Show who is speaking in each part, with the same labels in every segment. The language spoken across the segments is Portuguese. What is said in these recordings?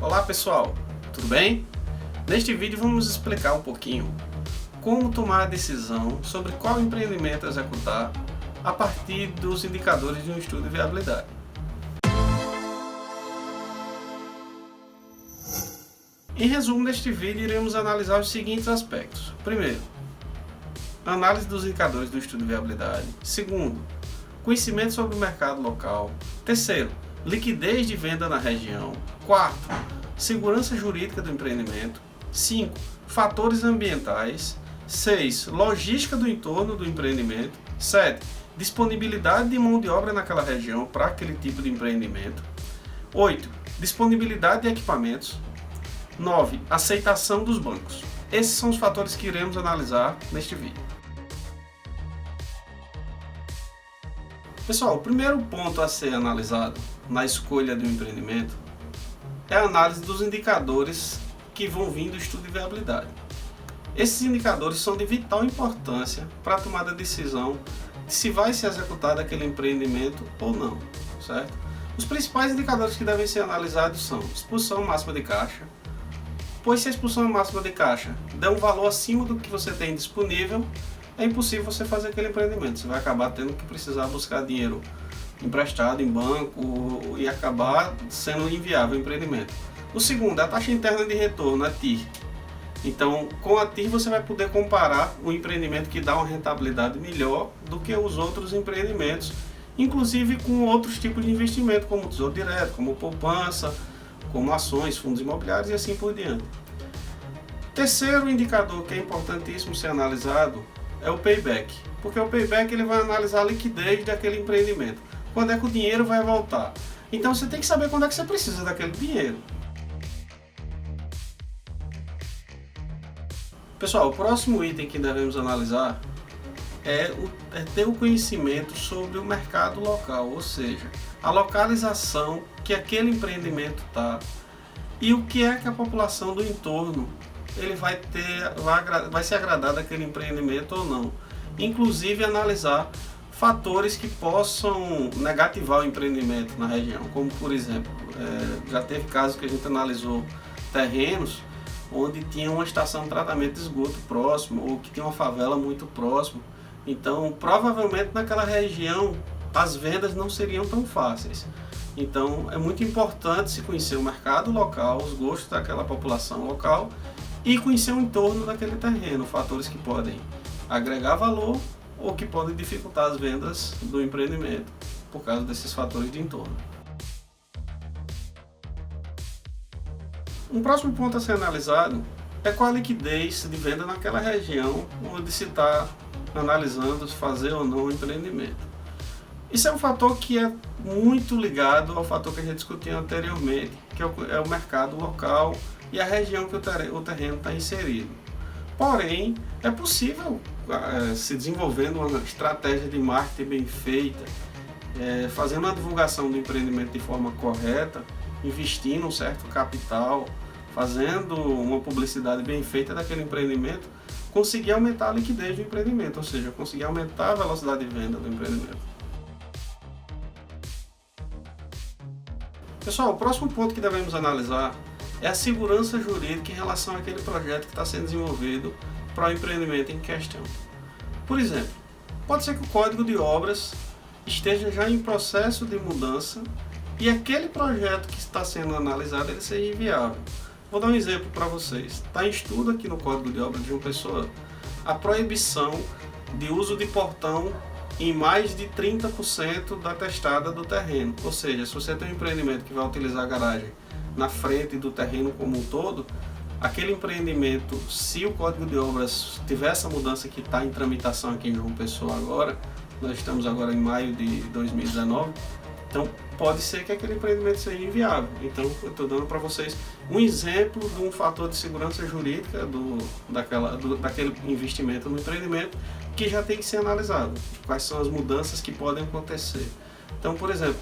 Speaker 1: Olá pessoal, tudo bem? Neste vídeo vamos explicar um pouquinho como tomar a decisão sobre qual empreendimento executar a partir dos indicadores de um estudo de viabilidade. Em resumo, neste vídeo iremos analisar os seguintes aspectos. Primeiro, análise dos indicadores do estudo de viabilidade. Segundo, conhecimento sobre o mercado local. Terceiro, liquidez de venda na região. Quarto, segurança jurídica do empreendimento. 5. Fatores ambientais. 6. Logística do entorno do empreendimento. 7. Disponibilidade de mão de obra naquela região para aquele tipo de empreendimento. 8. Disponibilidade de equipamentos. 9. Aceitação dos bancos. Esses são os fatores que iremos analisar neste vídeo. Pessoal, o primeiro ponto a ser analisado na escolha do empreendimento é a análise dos indicadores que vão vir do estudo de viabilidade. Esses indicadores são de vital importância para a tomada de decisão de se vai ser executado aquele empreendimento ou não, certo? Os principais indicadores que devem ser analisados são expulsão máxima de caixa, pois se a expulsão máxima de caixa der um valor acima do que você tem disponível, é impossível você fazer aquele empreendimento. Você vai acabar tendo que precisar buscar dinheiro emprestado em banco e acabar sendo inviável o empreendimento. O segundo é a taxa interna de retorno, a TIR. Então, com a TIR você vai poder comparar um empreendimento que dá uma rentabilidade melhor do que os outros empreendimentos, inclusive com outros tipos de investimento, como tesouro direto, como poupança, como ações, fundos imobiliários e assim por diante. Terceiro indicador que é importantíssimo ser analisado é o payback, porque o payback ele vai analisar a liquidez daquele empreendimento, quando é que o dinheiro vai voltar. Então você tem que saber quando é que você precisa daquele dinheiro. Pessoal, o próximo item que devemos analisar é ter o conhecimento sobre o mercado local, ou seja, a localização que aquele empreendimento está e o que é que a população do entorno ele vai ser agradada àquele empreendimento ou não. Inclusive analisar fatores que possam negativar o empreendimento na região, como por exemplo, já teve casos que a gente analisou terrenos onde tinha uma estação de tratamento de esgoto próximo ou que tinha uma favela muito próximo. Então provavelmente naquela região as vendas não seriam tão fáceis. Então é muito importante se conhecer o mercado local, os gostos daquela população local e conhecer o entorno daquele terreno, fatores que podem agregar valor ou que podem dificultar as vendas do empreendimento por causa desses fatores de entorno. Um próximo ponto a ser analisado é qual a liquidez de venda naquela região onde se está analisando se fazer ou não o empreendimento. Isso é um fator que é muito ligado ao fator que a gente discutiu anteriormente, que é o mercado local e a região que o terreno está inserido. Porém, é possível se desenvolvendo uma estratégia de marketing bem feita, fazendo a divulgação do empreendimento de forma correta, investindo um certo capital, fazendo uma publicidade bem feita daquele empreendimento, conseguir aumentar a liquidez do empreendimento, ou seja, conseguir aumentar a velocidade de venda do empreendimento. Pessoal, o próximo ponto que devemos analisar é a segurança jurídica em relação àquele projeto que está sendo desenvolvido para o empreendimento em questão. Por exemplo, pode ser que o código de obras esteja já em processo de mudança e aquele projeto que está sendo analisado ele seja inviável. Vou dar um exemplo para vocês. Está em estudo aqui no Código de Obras de João Pessoa a proibição de uso de portão em mais de 30% da testada do terreno. Ou seja, se você tem um empreendimento que vai utilizar a garagem na frente do terreno como um todo, aquele empreendimento, se o Código de Obras tiver essa mudança que está em tramitação aqui em João Pessoa agora, nós estamos agora em maio de 2019, então pode ser que aquele empreendimento seja inviável. Então eu estou dando para vocês um exemplo de um fator de segurança jurídica daquele investimento no empreendimento que já tem que ser analisado. Quais são as mudanças que podem acontecer. Então, por exemplo,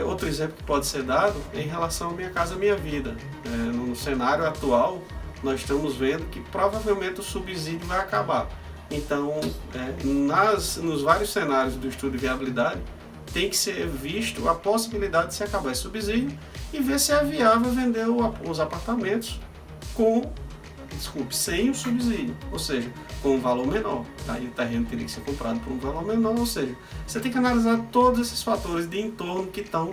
Speaker 1: outro exemplo que pode ser dado é em relação à Minha Casa Minha Vida. No cenário atual, nós estamos vendo que provavelmente o subsídio vai acabar. Então, nos vários cenários do estudo de viabilidade, tem que ser visto a possibilidade de se acabar esse subsídio e ver se é viável vender os apartamentos sem o subsídio, ou seja, com um valor menor. Aí o terreno teria que ser comprado por um valor menor, ou seja, você tem que analisar todos esses fatores de entorno que estão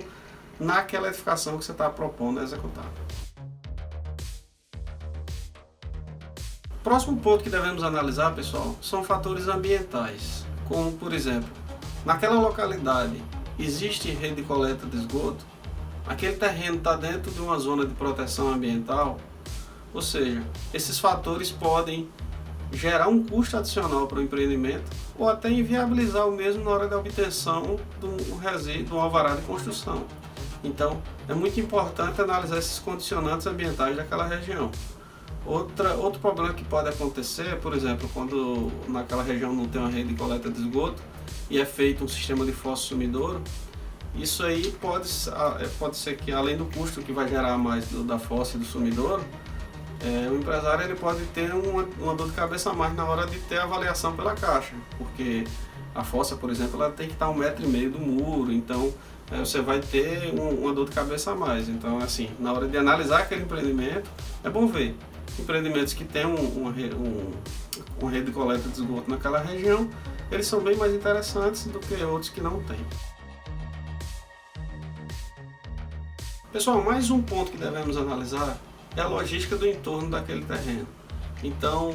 Speaker 1: naquela edificação que você está propondo executar. Próximo ponto que devemos analisar, pessoal, são fatores ambientais, como por exemplo, naquela localidade existe rede de coleta de esgoto, aquele terreno está dentro de uma zona de proteção ambiental, ou seja, esses fatores podem gerar um custo adicional para o empreendimento ou até inviabilizar o mesmo na hora da obtenção do alvará de construção. Então, é muito importante analisar esses condicionantes ambientais daquela região. Outro problema que pode acontecer, por exemplo, quando naquela região não tem uma rede de coleta de esgoto e é feito um sistema de fossa sumidouro, isso aí pode ser que, além do custo que vai gerar mais da fossa e do sumidouro, o empresário ele pode ter uma dor de cabeça a mais na hora de ter a avaliação pela Caixa, porque a fossa, por exemplo, ela tem que estar 1,5 m do muro, então você vai ter uma dor de cabeça a mais. Então, assim, na hora de analisar aquele empreendimento, é bom ver empreendimentos que têm uma rede de coleta de esgoto naquela região, eles são bem mais interessantes do que outros que não têm. Pessoal, mais um ponto que devemos analisar é a logística do entorno daquele terreno. Então,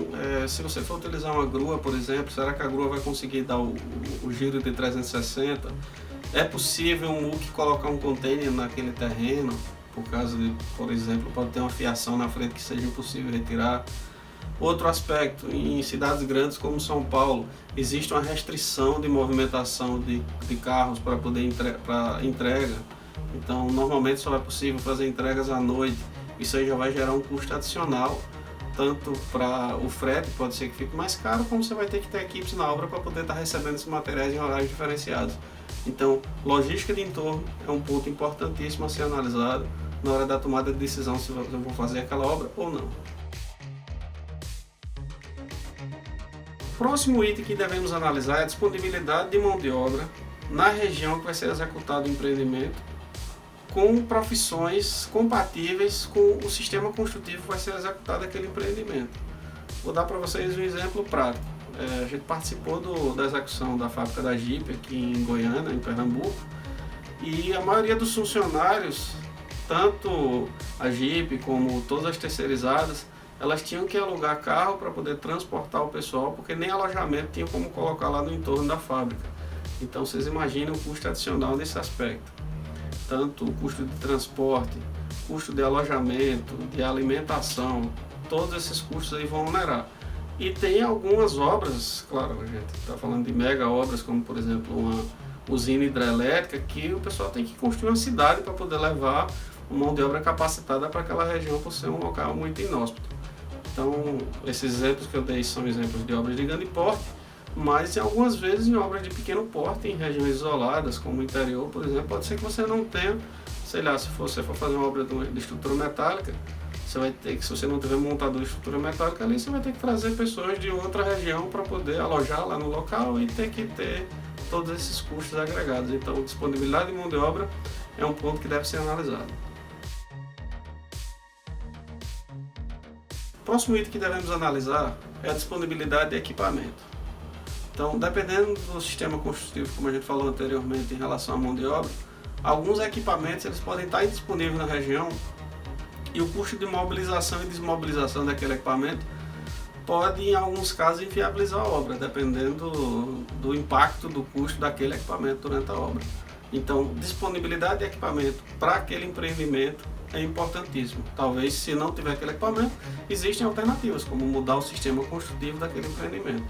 Speaker 1: se você for utilizar uma grua, por exemplo, será que a grua vai conseguir dar o giro de 360? É possível um muque colocar um container naquele terreno? Por causa de, por exemplo, pode ter uma fiação na frente que seja impossível retirar. Outro aspecto, em cidades grandes como São Paulo, existe uma restrição de movimentação de carros para poder para entrega. Então, normalmente só é possível fazer entregas à noite. Isso aí já vai gerar um custo adicional, tanto para o frete, pode ser que fique mais caro, como você vai ter que ter equipes na obra para poder estar recebendo esses materiais em horários diferenciados. Então, logística de entorno é um ponto importantíssimo a ser analisado na hora da tomada de decisão se eu vou fazer aquela obra ou não. Próximo item que devemos analisar é a disponibilidade de mão de obra na região que vai ser executado o empreendimento, com profissões compatíveis com o sistema construtivo que vai ser executado aquele empreendimento. Vou dar para vocês um exemplo prático. A gente participou da execução da fábrica da Jeep aqui em Goiânia, em Pernambuco, e a maioria dos funcionários, tanto a Jeep como todas as terceirizadas, elas tinham que alugar carro para poder transportar o pessoal, porque nem alojamento tinha como colocar lá no entorno da fábrica. Então vocês imaginem o custo adicional nesse aspecto. Tanto o custo de transporte, custo de alojamento, de alimentação, todos esses custos aí vão onerar. E tem algumas obras, claro, a gente está falando de mega obras, como por exemplo uma usina hidrelétrica, que o pessoal tem que construir uma cidade para poder levar uma mão de obra capacitada para aquela região, por ser um local muito inóspito. Então, esses exemplos que eu dei são exemplos de obras de grande porte, mas algumas vezes em obras de pequeno porte, em regiões isoladas, como o interior, por exemplo, pode ser que você não tenha, sei lá, se você for fazer uma obra de estrutura metálica, você vai ter que, se você não tiver montador de estrutura metálica ali, você vai ter que trazer pessoas de outra região para poder alojar lá no local e ter que ter todos esses custos agregados. Então, disponibilidade de mão de obra é um ponto que deve ser analisado. O próximo item que devemos analisar é a disponibilidade de equipamento. Então, dependendo do sistema construtivo, como a gente falou anteriormente em relação à mão de obra, alguns equipamentos eles podem estar indisponíveis na região e o custo de mobilização e desmobilização daquele equipamento pode, em alguns casos, inviabilizar a obra, dependendo do impacto do custo daquele equipamento durante a obra. Então, disponibilidade de equipamento para aquele empreendimento é importantíssimo. Talvez, se não tiver aquele equipamento, existem alternativas, como mudar o sistema construtivo daquele empreendimento.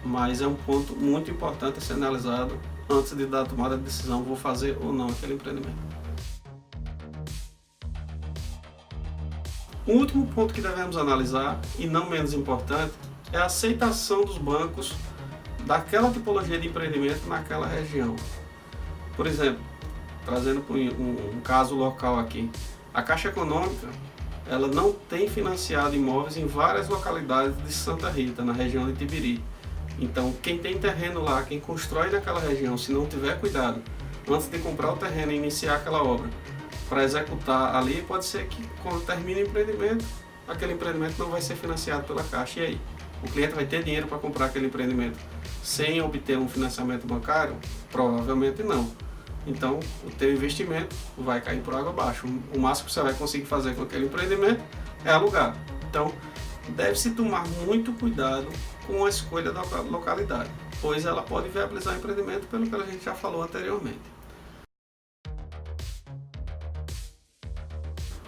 Speaker 1: Mas é um ponto muito importante a ser analisado antes de dar a tomada de decisão, vou fazer ou não aquele empreendimento. O último ponto que devemos analisar, e não menos importante, é a aceitação dos bancos daquela tipologia de empreendimento naquela região. Por exemplo, trazendo um caso local aqui, a Caixa Econômica ela não tem financiado imóveis em várias localidades de Santa Rita, na região de Itibiri. Então, quem tem terreno lá, quem constrói naquela região, se não tiver cuidado, antes de comprar o terreno e iniciar aquela obra, para executar ali, pode ser que quando termine o empreendimento, aquele empreendimento não vai ser financiado pela Caixa. E aí? O cliente vai ter dinheiro para comprar aquele empreendimento sem obter um financiamento bancário? Provavelmente não. Então, o teu investimento vai cair por água abaixo. O máximo que você vai conseguir fazer com aquele empreendimento é alugar. Então, deve-se tomar muito cuidado com a escolha da localidade, pois ela pode viabilizar o empreendimento pelo que a gente já falou anteriormente.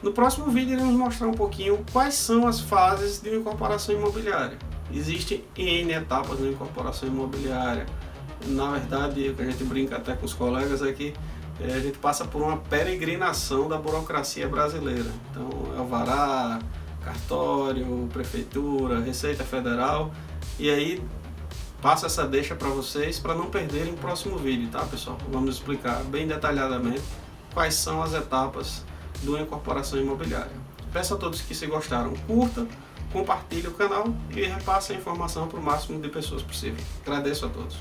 Speaker 1: No próximo vídeo iremos mostrar um pouquinho quais são as fases de uma incorporação imobiliária. Existem N etapas na incorporação imobiliária. Na verdade, o que a gente brinca até com os colegas aqui, a gente passa por uma peregrinação da burocracia brasileira. Então, alvará, cartório, prefeitura, Receita Federal, e aí passo essa deixa para vocês para não perderem o próximo vídeo, tá, pessoal? Vamos explicar bem detalhadamente quais são as etapas de uma incorporação imobiliária. Peço a todos que se gostaram, curta, compartilhe o canal e repasse a informação para o máximo de pessoas possível. Agradeço a todos.